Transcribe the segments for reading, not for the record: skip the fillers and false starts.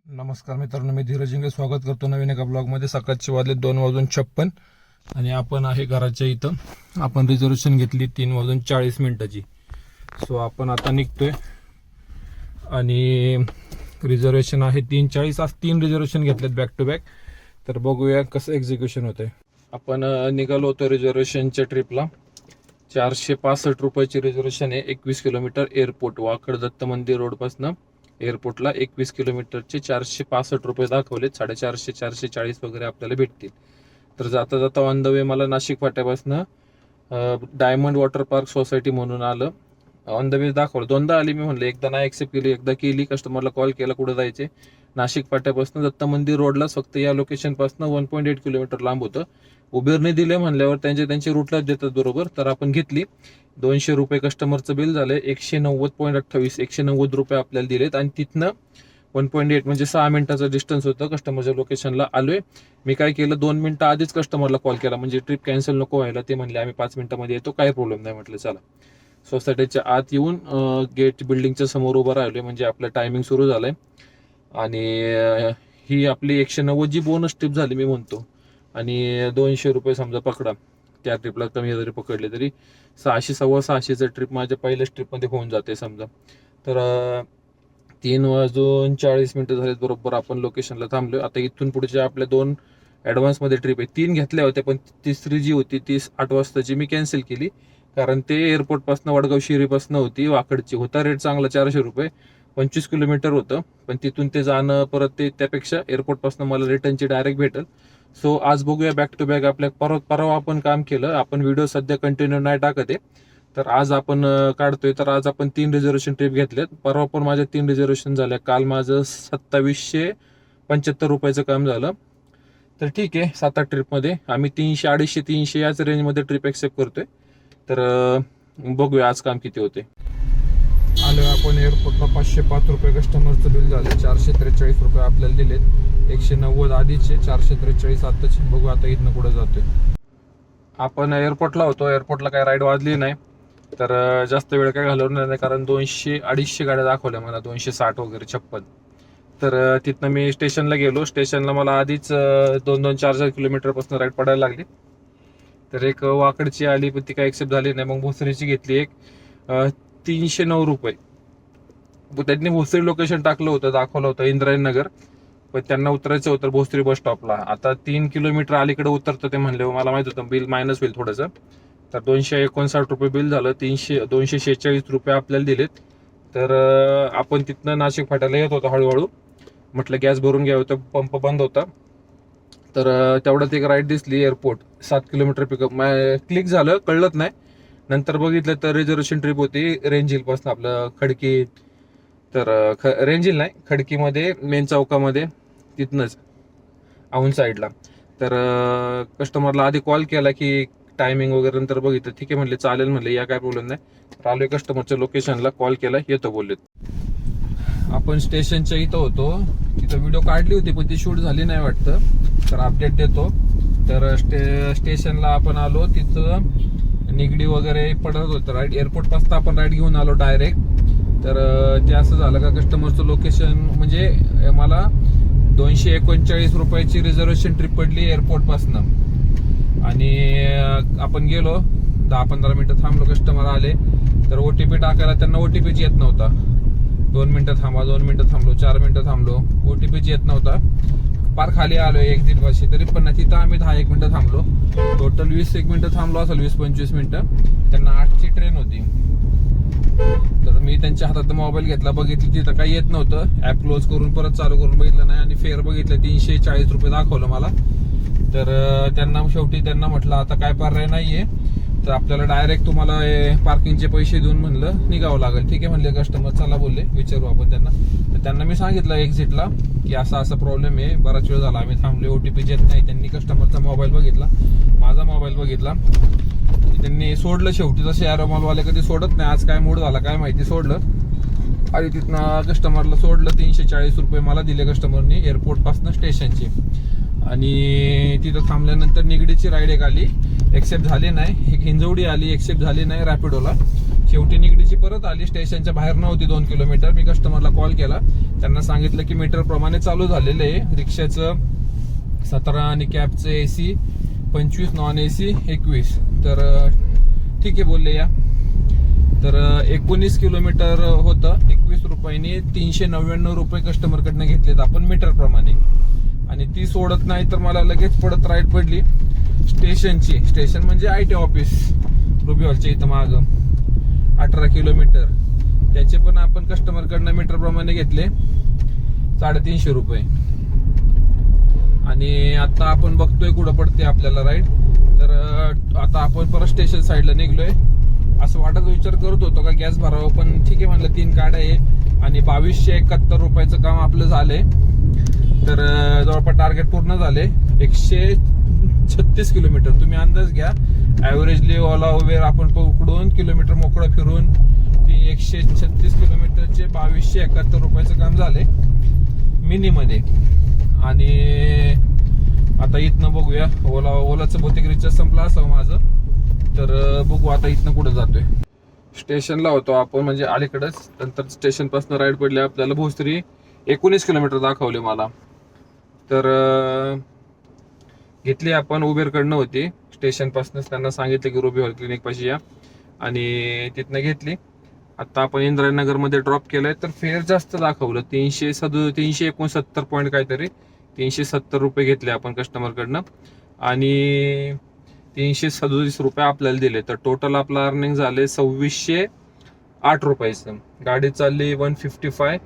नमस्कार मित्रांनो, मी धीरज इंगे स्वागत करतो नवीन एका ब्लॉगमध्ये. सकाळचे वाजले 2:56 आणि आपण आहे घराच्या इथं. आपण रिझर्वेशन घेतली 3:40 सो आपण आता निघतोय आणि रिझर्वेशन आहे 3:40. आज 3 रिझर्वेशन घेतलेत बॅक टू बॅक. तर बघूया कसं एक्झिक्युशन होतंय. आपण निघालो होतो रिझर्वेशनच्या ट्रिपला. 465 रुपयाची रिझर्वेशन आहे. 21 किलोमीटर एअरपोर्ट, वाकड दत्त मंदिर रोडपासून एअरपोर्टला 21 किलोमीटरचे 465 रुपये दाखवलेत. 450 440 वगैरे आपल्याला भेटतील. तर जाता जाता ऑन द वे मला नाशिक फाट्यापासून डायमंड वॉटर पार्क सोसायटी म्हणून आलं. ऑन द वे दाखवलं. दोनदा आली मी, म्हणलं एकदा नाही ॲक्सेप्ट केली, एकदा केली. कस्टमरला कॉल केला कुठं जायचे. नाशिक फाट्यापासून दत्त मंदिर रोडलाच, फक्त या लोकेशनपासून 1.8 किलोमीटर लांब होतं. उबेरने दिले म्हणल्यावर त्यांचे रूटलाच देतात बरोबर. तर आपण घेतली. 200 रुपये कस्टमरचं बिल झालं. 190.28 190 रुपये आपल्याला दिलेत. आणि तिथनं 1.8 म्हणजे 6 मिनिटाचं डिस्टन्स होतं. कस्टमरच्या लोकेशनला आलोय. मी काय केलं, 2 मिनिटं आधीच कस्टमरला कॉल केला, म्हणजे ट्रिप कॅन्सल नको व्हायला. ते म्हणले आम्ही 5 मिनिटांमध्ये येतो, काही प्रॉब्लेम नाही. म्हटलं चला. सोसायटीच्या आत येऊन गेट बिल्डिंगच्या समोर उभं राहिलोय, म्हणजे आपलं टायमिंग सुरू झालंय. आणि ही आपली 190 जी बोनस ट्रिप झाली मी म्हणतो. आणि 200 रुपये समजा पकडा, त्या ट्रिपला कमी जरी पकडले तरी 600 सव्वा 600चं ट्रिप माझ्या पहिल्याच ट्रिपमध्ये होऊन जाते समजा. तर 3:40 झालेत बरोबर आपण लोकेशनला थांबलो. आता इथून पुढच्या आपल्या 2 ॲडव्हान्समध्ये ट्रिप आहे. 3 घेतल्या होत्या, पण तिसरी जी होती ती 8 वाजताची मी कॅन्सल केली. कारण ते एअरपोर्टपासून वडगाव शिरीपासून होती, वाकडची. होता रेट चांगला 400 रुपये, 25 किलोमीटर होतं. पण तिथून ते जाणं परत ते त्यापेक्षा एअरपोर्टपासून मला रिटर्नची डायरेक्ट भेटेल. सो आज बघूया बॅक टू बॅक. आपल्या परवा आपण काम केलं. आपण व्हिडिओ सध्या कंटिन्यू नाही टाकत आहे, तर आज आपण काढतोय. तर आज आपण 3 रिझर्वेशन ट्रिप घेतलेत. परवा पण माझ्या 3 रिझर्वेशन झाल्या. काल माझं 2775 रुपयाचं काम झालं. तर ठीक आहे, 7-8 ट्रिपमध्ये आम्ही 300 250 300 याच रेंजमध्ये ट्रिप एक्सेप्ट करतोय. तर बघूया आज काम किती होते. आलो आपण एअरपोर्टला. 505 रुपये कस्टमरचं बिल झालं. 443 रुपये आपल्याला दिलेत. 190 आधीचे, 443 आताचे. बघू आता इथनं पुढे जातोय. आपण एअरपोर्टला होतो. एअरपोर्टला काय राईड वाजली नाही, तर जास्त वेळ काय घालवणार नाही. कारण 200-250 गाड्या दाखवल्या मला, 260 वगैरे 56. तर तिथनं मी स्टेशनला गेलो. स्टेशनला मला आधीच 2-4 किलोमीटरपासून राईड पडायला लागली. तर एक वाकडची आली, पण ती काय एक्सेप्ट झाली नाही. मग भोसरीची घेतली एक 309 रुपये. त्यांनी भोसरी लोकेशन टाकलं होतं, दाखवलं होतं इंद्रायणनगर, पण त्यांना उतरायचं होतं भोसरी बस स्टॉपला. आता 3 किलोमीटर अलीकडे उतरतं ते म्हणले. मला माहित होतं बिल मायनस होईल थोडंसं. तर 259 रुपये बिल झालं. 246 रुपये आपल्याला दिलेत. तर आपण तिथनं नाशिक फाट्याला येत होतो हळूहळू. म्हटलं गॅस भरून घ्या, होतं पंप बंद होता. तर तेवढ्यात एक राईड दिसली, एअरपोर्ट 7 किलोमीटर पिकअप. क्लिक झालं, कळलंच नाही. नंतर बघितलं तर रिझर्वेशन ट्रिप होती रेंज हिलपासून आपलं खडकी. तर रेंज हिल नाही, खडकीमध्ये मेन चौकामध्ये, तिथनंच औंध साईडला. तर कस्टमरला आधी कॉल केला की टायमिंग वगैरे. नंतर बघितलं, ठीक आहे म्हणले, चालेल म्हणले, या काय प्रॉब्लेम नाही. तर आलोय कस्टमरच्या लोकेशनला. कॉल केला, येतो बोललेत. आपण स्टेशनच्या इथं होतो. तिथं व्हिडिओ काढली होती, पण ती शूट झाली नाही वाटतं. तर अपडेट देतो. तर स्टेशनला आपण आलो. तिथं निगडी वगैरे पडत होतं राईड. एअरपोर्टपासून आपण राईड घेऊन आलो डायरेक्ट. तर ते असं झालं का, कस्टमरचं लोकेशन म्हणजे मला 239 रुपयाची रिझर्वेशन ट्रिप पडली एअरपोर्टपासून. आणि आपण गेलो, 10-15 मिनिटं थांबलो. कस्टमर आले, तर OTP टाकायला त्यांना OTPच येत नव्हता. 2 मिनिटं थांबा, 2 मिनिटं थांबलो, 4 मिनिटं थांबलो, OTPच येत नव्हता. पार खाली आलो एक्झिट पाशी, तरी पण नाही. तिथं आम्ही 10-1 मिनिटं थांबलो. टोटल 20-1 मिनिटं थांबलो असेल, 20-25 मिनिटं. त्यांना 8ची ट्रेन होती. तर मी त्यांच्या हातात मोबाईल घेतला, बघितलं तिथं काही येत नव्हतं. ॲप क्लोज करून परत चालू करून बघितलं नाही. आणि फेअर बघितलं, 340 रुपये दाखवलं मला. तर शेवटी त्यांना म्हटलं आता काय पर्याय नाहीये, तर आपल्याला डायरेक्ट तुम्हाला पार्किंगचे पैसे देऊन म्हणलं निघावं लागेल. ठीक आहे म्हणले कस्टमर, चला बोलले, विचारू आपण त्यांना. तर त्यांना मी सांगितलं एक्झिटला की असा प्रॉब्लेम आहे, बराच वेळ झाला आम्ही थांबले, OTP येत नाही. त्यांनी कस्टमरचा मोबाईल बघितला, माझा मोबाईल बघितला, त्यांनी सोडलं. शेवटी जसे ॲरोमॉलवाले कधी सोडत नाही, आज काय मूड झाला काय माहिती, सोडलं. आणि तिथनं कस्टमरला सोडलं. 340 रुपये मला दिले कस्टमरनी एअरपोर्टपासून स्टेशनची. आणि तिथं थांबल्यानंतर निगडीची राईड एक आली, एक्सेप्ट झाली नाही. एक हिंजवडी आली, एक्सेप्ट झाली नाही रॅपिडोला. शेवटी निगडीची परत आली, स्टेशनच्या बाहेर नव्हती 2 किलोमीटर. मी कस्टमरला कॉल केला, त्यांना सांगितलं की मीटर प्रमाणे चालू झालेलं आहे. रिक्षाचं 17 आणि कॅबचं AC 25, नॉन AC 21. तर ठीक आहे बोलले या. तर 19 किलोमीटर होतं. 21 रुपयांनी 399 रुपये कस्टमरकडनं घेतलेत आपण मीटर प्रमाणे. आणि ती सोडत नाही तर मला लगेच पडत राईट पडली स्टेशनची. स्टेशन म्हणजे IT ऑफिस रुबी हॉलच्या इथं मागं 18 किलोमीटर. त्याचे पण आपण कस्टमरकडनं मीटर प्रमाणे घेतले 350 रुपये. आणि आता आपण बघतोय कुठं पडते आपल्याला राईट. तर आता आपण परत स्टेशन साईडला निघलोय. असं वाटत विचार करत होतो का गॅस भरावं, पण ठीक आहे म्हणलं 3 गाड्या आहे आणि 2271 रुपयाचं काम आपलं झालंय. तर जवळपास टार्गेट पूर्ण झाले. 136 किलोमीटर तुम्ही अंदाज घ्या. ॲव्हरेजली ओला उबेर आपण पकडून किलोमीटर मोकळं फिरून ती 136 किलोमीटरचे 2271 रुपयाचं काम झाले मिनीमध्ये. आणि आता इथनं बघूया. ओलाचं बहुतेक रिचार्ज संपला असावं माझं. तर बघू आता इथनं कुठं जातोय. स्टेशनला होतो आपण म्हणजे अलीकडेच. नंतर स्टेशन पासून राईड पडले आपल्याला भोसरी 19 किलोमीटर दाखवले मला. तर घेतली आपण उबेरकडनं होती. स्टेशन पासूनच त्यांना सांगितलं की रुबी हॉल क्लिनिक पाशी या आणि तिथनं घेतली. आता आपण इंद्रायणनगरमध्ये ड्रॉप केलंय. तर फेअर जास्त दाखवलं 369 पॉईंट काहीतरी 370 रुपये घेतले आपण कस्टमरकडनं आणि 337 रुपये आपल्याला दिले. तर टोटल आपलं अर्निंग झाले 2608 रुपयाचं. गाडी चालली 155.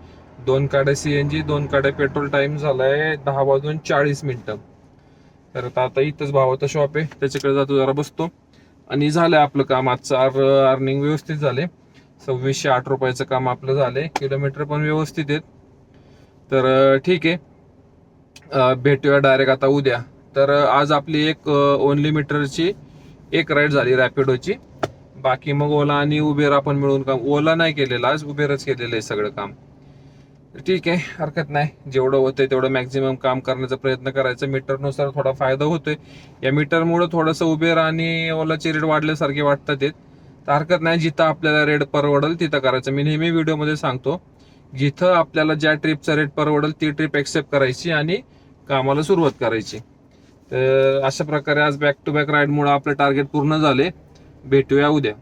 2 काड्या CNG 2 काड्या पेट्रोल. टाइम झालाय 10:40. तर आता इथंच भावाचं शॉप आहे, त्याच्याकडे जातो जरा बसतो आणि झालंय आपलं काम. आजचं अर्निंग व्यवस्थित झाले. 2608 रुपयाचं काम आपलं झालंय. किलोमीटर पण व्यवस्थित आहेत. तर ठीक आहे, भेटूया डायरेक्ट आता उद्या. तर आज आपली एक ओनली मीटरची एक राईड झाली रॅपिडोची. बाकी मग ओला आणि उबेर आपण मिळून काम. ओला नाही केलेलं आज, उबेरच केलेलं आहे सगळं काम. ठीक आहे, हरकत नाही. जेवढं होतंय तेवढं मॅक्झिमम काम करण्याचा प्रयत्न करायचा. मीटरनुसार थोडा फायदा होतोय. या मीटरमुळे थोडंसं उबेर आणि ओलाचे रेट वाढल्यासारखे वाटतात. तर हरकत नाही, जिथं आपल्याला रेट परवडेल तिथं करायचं. मी नेहमी व्हिडिओमध्ये सांगतो, जिथं आपल्याला ज्या ट्रिपचा रेट परवडेल ती ट्रिप एक्सेप्ट करायची आणि कामाला सुरुवात करायची. तर अशा प्रकारे आज बॅक टू बॅक राईडमुळे आपले टार्गेट पूर्ण झाले. भेटूया उद्या.